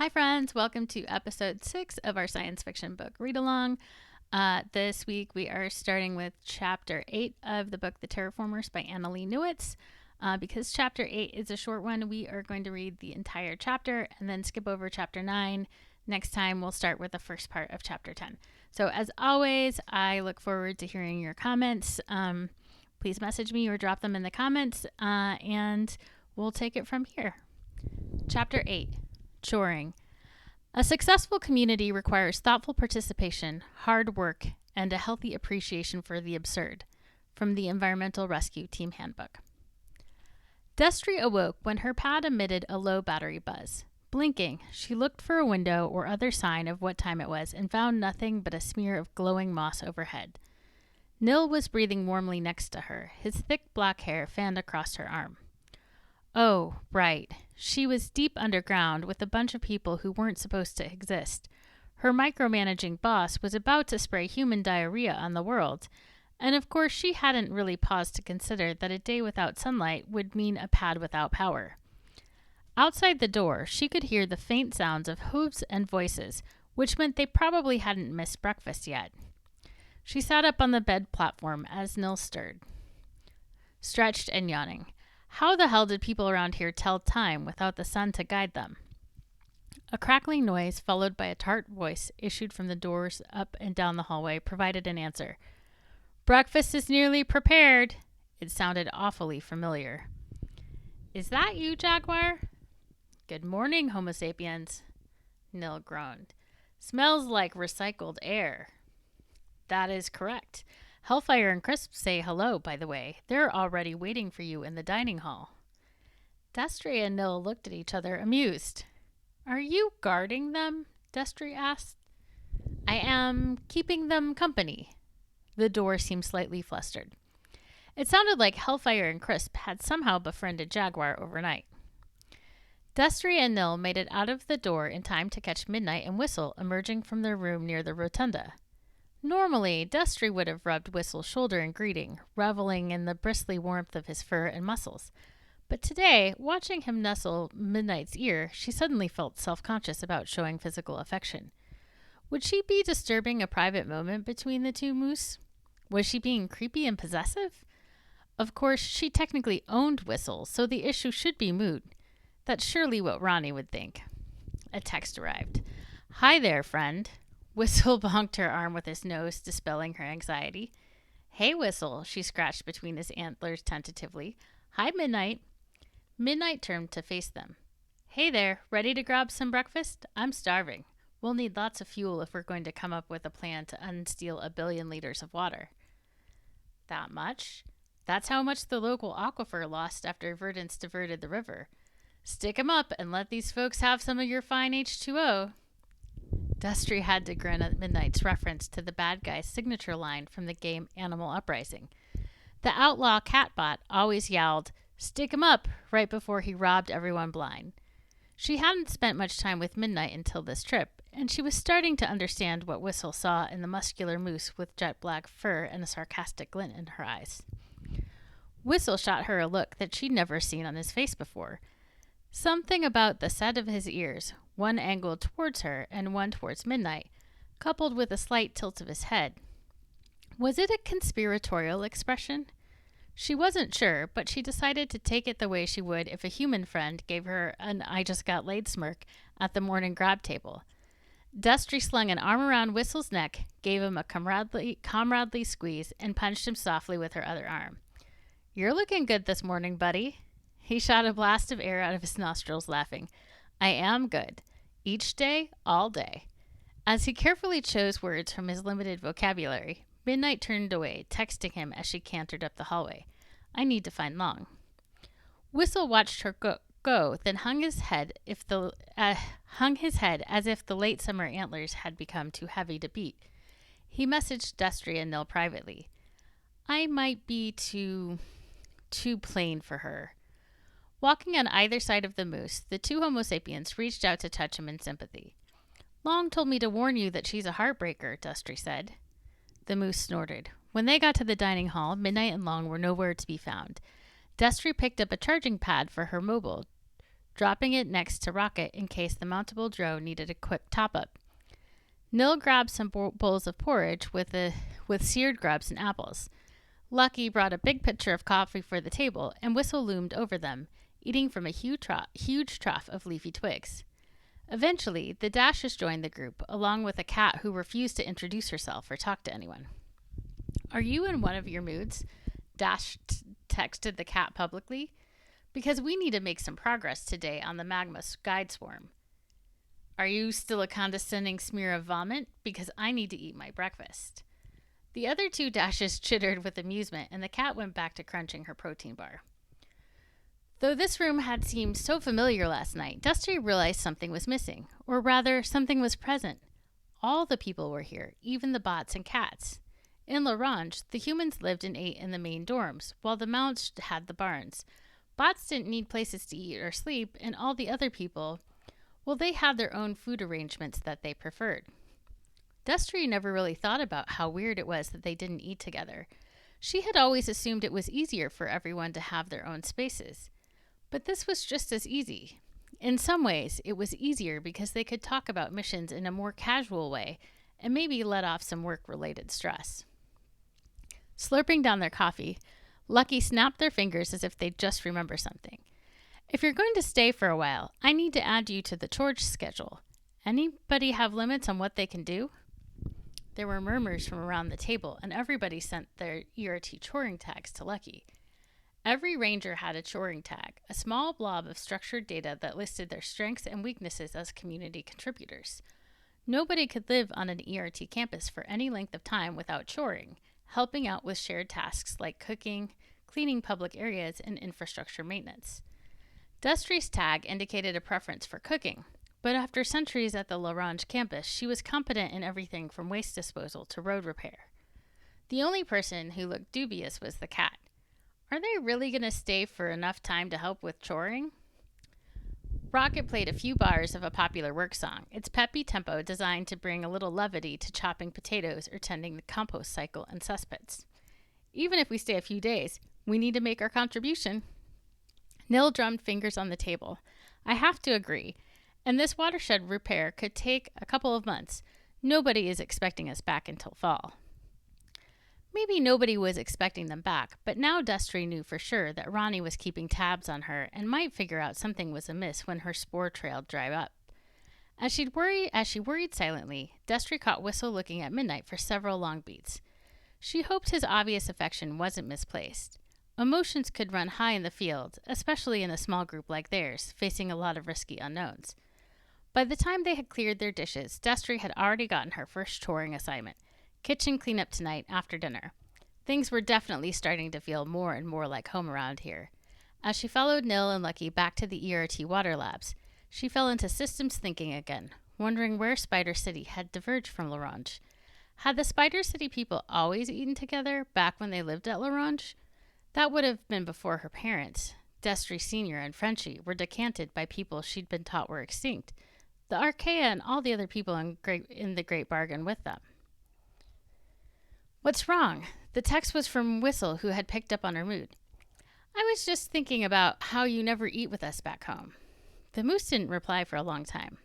Hi, friends. Welcome to episode 6 of our science fiction book read along. This week we are starting with chapter 8 of the book The Terraformers by Annalee Newitz. Because chapter 8 is a short one, we are going to read the entire chapter and then skip over chapter 9. Next time we'll start with the first part of chapter 10. So as always, I look forward to hearing your comments. Please message me or drop them in the comments and we'll take it from here. Chapter 8. Choring. A successful community requires thoughtful participation, hard work, and a healthy appreciation for the absurd. From the Environmental Rescue Team Handbook. Destry awoke when her pad emitted a low battery buzz. Blinking, she looked for a window or other sign of what time it was and found nothing but a smear of glowing moss overhead. Nil was breathing warmly next to her, his thick black hair fanned across her arm. Oh, right. She was deep underground with a bunch of people who weren't supposed to exist. Her micromanaging boss was about to spray human diarrhea on the world, and of course she hadn't really paused to consider that a day without sunlight would mean a pad without power. Outside the door, she could hear the faint sounds of hooves and voices, which meant they probably hadn't missed breakfast yet. She sat up on the bed platform as Nil stirred, stretched and yawning. How the hell did people around here tell time without the sun to guide them? A crackling noise, followed by a tart voice, issued from the doors up and down the hallway, provided an answer. Breakfast is nearly prepared. It sounded awfully familiar. Is that you, Jaguar? Good morning, Homo sapiens. Nil groaned. Smells like recycled air. That is correct. Hellfire and Crisp say hello, by the way. They're already waiting for you in the dining hall. Destry and Nil looked at each other, amused. Are you guarding them? Destry asked. I am keeping them company. The door seemed slightly flustered. It sounded like Hellfire and Crisp had somehow befriended Jaguar overnight. Destry and Nil made it out of the door in time to catch Midnight and Whistle emerging from their room near the rotunda. Normally, Destry would have rubbed Whistle's shoulder in greeting, reveling in the bristly warmth of his fur and muscles. But today, watching him nestle Midnight's ear, she suddenly felt self-conscious about showing physical affection. Would she be disturbing a private moment between the two moose? Was she being creepy and possessive? Of course, she technically owned Whistle, so the issue should be moot. That's surely what Ronnie would think. A text arrived. Hi there, friend. Whistle bonked her arm with his nose, dispelling her anxiety. Hey, Whistle, she scratched between his antlers tentatively. Hi, Midnight. Midnight turned to face them. Hey there, ready to grab some breakfast? I'm starving. We'll need lots of fuel if we're going to come up with a plan to unsteal 1 billion liters of water. That much? That's how much the local aquifer lost after Verdance diverted the river. Stick 'em up and let these folks have some of your fine H2O. Destry had to grin at Midnight's reference to the bad guy's signature line from the game Animal Uprising. The outlaw Catbot always yelled, "Stick 'em up," right before he robbed everyone blind. She hadn't spent much time with Midnight until this trip, and she was starting to understand what Whistle saw in the muscular moose with jet black fur and a sarcastic glint in her eyes. Whistle shot her a look that she'd never seen on his face before. Something about the set of his ears, one angled towards her and one towards Midnight, coupled with a slight tilt of his head. Was it a conspiratorial expression? She wasn't sure, but she decided to take it the way she would if a human friend gave her an I just got laid smirk at the morning grab table. Destry slung an arm around Whistle's neck, gave him a comradely squeeze, and punched him softly with her other arm. You're looking good this morning, buddy. He shot a blast of air out of his nostrils, laughing. I am good. Each day, all day. As he carefully chose words from his limited vocabulary, Midnight turned away, texting him as she cantered up the hallway. I need to find Long. Whistle watched her go, then hung his head as if the late summer antlers had become too heavy to beat. He messaged Destry and Nil privately. I might be too plain for her. Walking on either side of the moose, the two Homo sapiens reached out to touch him in sympathy. Long told me to warn you that she's a heartbreaker, Destry said. The moose snorted. When they got to the dining hall, Midnight and Long were nowhere to be found. Destry picked up a charging pad for her mobile, dropping it next to Rocket in case the mountable drone needed a quick top-up. Nil grabbed some bowls of porridge with seared grubs and apples. Lucky brought a big pitcher of coffee for the table, and Whistle loomed over them, eating from a huge trough of leafy twigs. Eventually, the Dashes joined the group, along with a cat who refused to introduce herself or talk to anyone. "Are you in one of your moods?" Dash texted the cat publicly. "Because we need to make some progress today on the magma guide swarm." "Are you still a condescending smear of vomit? Because I need to eat my breakfast." The other two Dashes chittered with amusement, and the cat went back to crunching her protein bar. Though this room had seemed so familiar last night, Dusty realized something was missing, or rather, something was present. All the people were here, even the bots and cats. In L'Orange, the humans lived and ate in the main dorms, while the mounts had the barns. Bots didn't need places to eat or sleep, and all the other people, well, they had their own food arrangements that they preferred. Dusty never really thought about how weird it was that they didn't eat together. She had always assumed it was easier for everyone to have their own spaces. But this was just as easy. In some ways, it was easier because they could talk about missions in a more casual way and maybe let off some work-related stress. Slurping down their coffee, Lucky snapped their fingers as if they'd just remember something. "If you're going to stay for a while, I need to add you to the chore schedule. Anybody have limits on what they can do?" There were murmurs from around the table, and everybody sent their ERT choring tags to Lucky. Every ranger had a choring tag, a small blob of structured data that listed their strengths and weaknesses as community contributors. Nobody could live on an ERT campus for any length of time without choring, helping out with shared tasks like cooking, cleaning public areas, and infrastructure maintenance. Dusty's tag indicated a preference for cooking, but after centuries at the L'Orange campus, she was competent in everything from waste disposal to road repair. The only person who looked dubious was the cat. Are they really going to stay for enough time to help with choring? Rocket played a few bars of a popular work song, its peppy tempo designed to bring a little levity to chopping potatoes or tending the compost cycle and cesspits. "Even if we stay a few days, we need to make our contribution." Nil drummed fingers on the table. "I have to agree. And this watershed repair could take a couple of months. Nobody is expecting us back until fall." Maybe nobody was expecting them back, but now Dusty knew for sure that Ronnie was keeping tabs on her and might figure out something was amiss when her spore trail dried up. As she worried silently, Dusty caught Whistle looking at Midnight for several long beats. She hoped his obvious affection wasn't misplaced. Emotions could run high in the field, especially in a small group like theirs, facing a lot of risky unknowns. By the time they had cleared their dishes, Dusty had already gotten her first choring assignment. Kitchen cleanup tonight after dinner. Things were definitely starting to feel more and more like home around here. As she followed Nil and Lucky back to the ERT water labs, she fell into systems thinking again, wondering where Spider City had diverged from L'Orange. Had the Spider City people always eaten together back when they lived at L'Orange? That would have been before her parents, Dusty Sr. and Frenchie, were decanted by people she'd been taught were extinct. The Archaea and all the other people in the Great Bargain with them. "What's wrong?" The text was from Whistle, who had picked up on her mood. "I was just thinking about how you never eat with us back home." The moose didn't reply for a long time.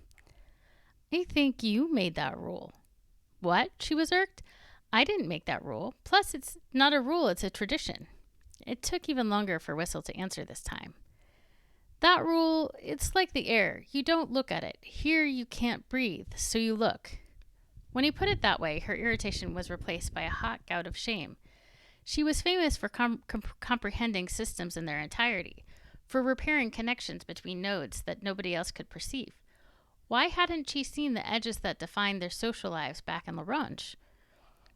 "I think you made that rule." "What?" She was irked. "I didn't make that rule. Plus, it's not a rule, it's a tradition." It took even longer for Whistle to answer this time. "That rule, it's like the air. You don't look at it. Here you can't breathe, so you look." When he put it that way, her irritation was replaced by a hot gout of shame. She was famous for comprehending systems in their entirety, for repairing connections between nodes that nobody else could perceive. Why hadn't she seen the edges that defined their social lives back in L'Orange?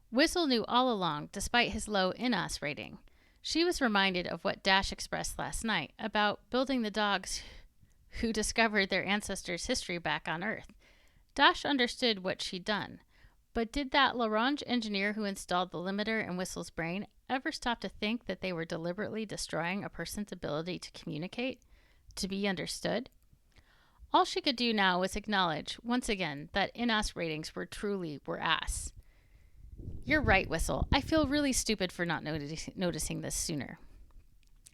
Whistle knew all along, despite his low INOS rating. She was reminded of what Dash expressed last night about building the dogs who discovered their ancestors' history back on Earth. Dash understood what she'd done. But did that L'Orange engineer who installed the limiter in Whistle's brain ever stop to think that they were deliberately destroying a person's ability to communicate, to be understood? All she could do now was acknowledge, once again, that INOS ratings were ass. "You're right, Whistle. I feel really stupid for not noticing this sooner."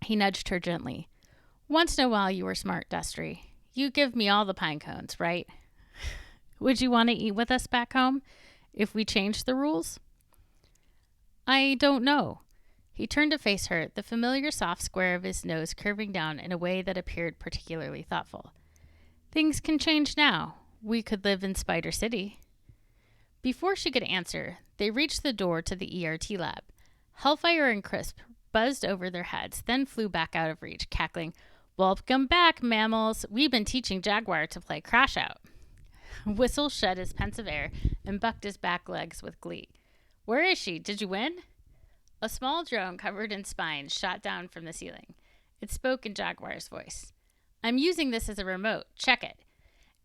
He nudged her gently. "Once in a while you were smart, Dusty." You give me all the pine cones, right? Would you want to eat with us back home if we changed the rules? I don't know. He turned to face her, the familiar soft square of his nose curving down in a way that appeared particularly thoughtful. Things can change now. We could live in Spider City. Before she could answer, they reached the door to the ERT lab. Hellfire and Crisp buzzed over their heads, then flew back out of reach, cackling, "Welcome back, mammals. We've been teaching Jaguar to play Crash Out." Whistle shed his pensive air and bucked his back legs with glee. "Where is she? Did you win?" A small drone covered in spines shot down from the ceiling. It spoke in Jaguar's voice. "I'm using this as a remote. Check it."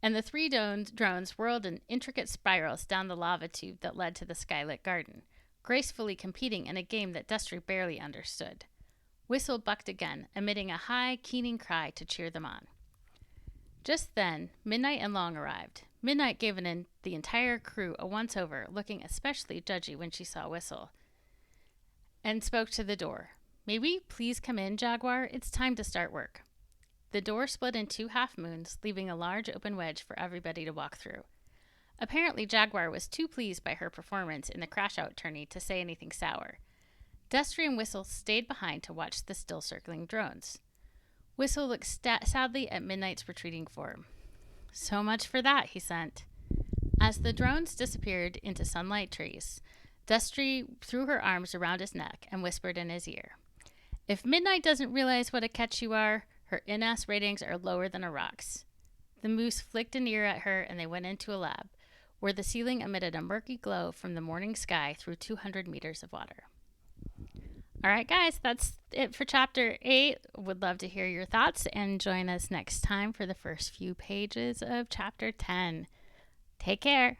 And the three drones whirled in intricate spirals down the lava tube that led to the skylit garden, gracefully competing in a game that Destry barely understood. Whistle bucked again, emitting a high, keening cry to cheer them on. Just then, Midnight and Long arrived. Midnight gave the entire crew a once-over, looking especially judgy when she saw Whistle, and spoke to the door. "May we please come in, Jaguar? It's time to start work." The door split in 2 half-moons, leaving a large open wedge for everybody to walk through. Apparently, Jaguar was too pleased by her performance in the crash-out tourney to say anything sour. Destry and Whistle stayed behind to watch the still circling drones. Whistle looked sadly at Midnight's retreating form. "So much for that," he sent. As the drones disappeared into sunlight trees, Destry threw her arms around his neck and whispered in his ear, "If Midnight doesn't realize what a catch you are, her INS ratings are lower than a rock's." The moose flicked an ear at her, and they went into a lab, where the ceiling emitted a murky glow from the morning sky through 200 meters of water. All right, guys, that's it for Chapter 8. Would love to hear your thoughts, and join us next time for the first few pages of Chapter 10. Take care.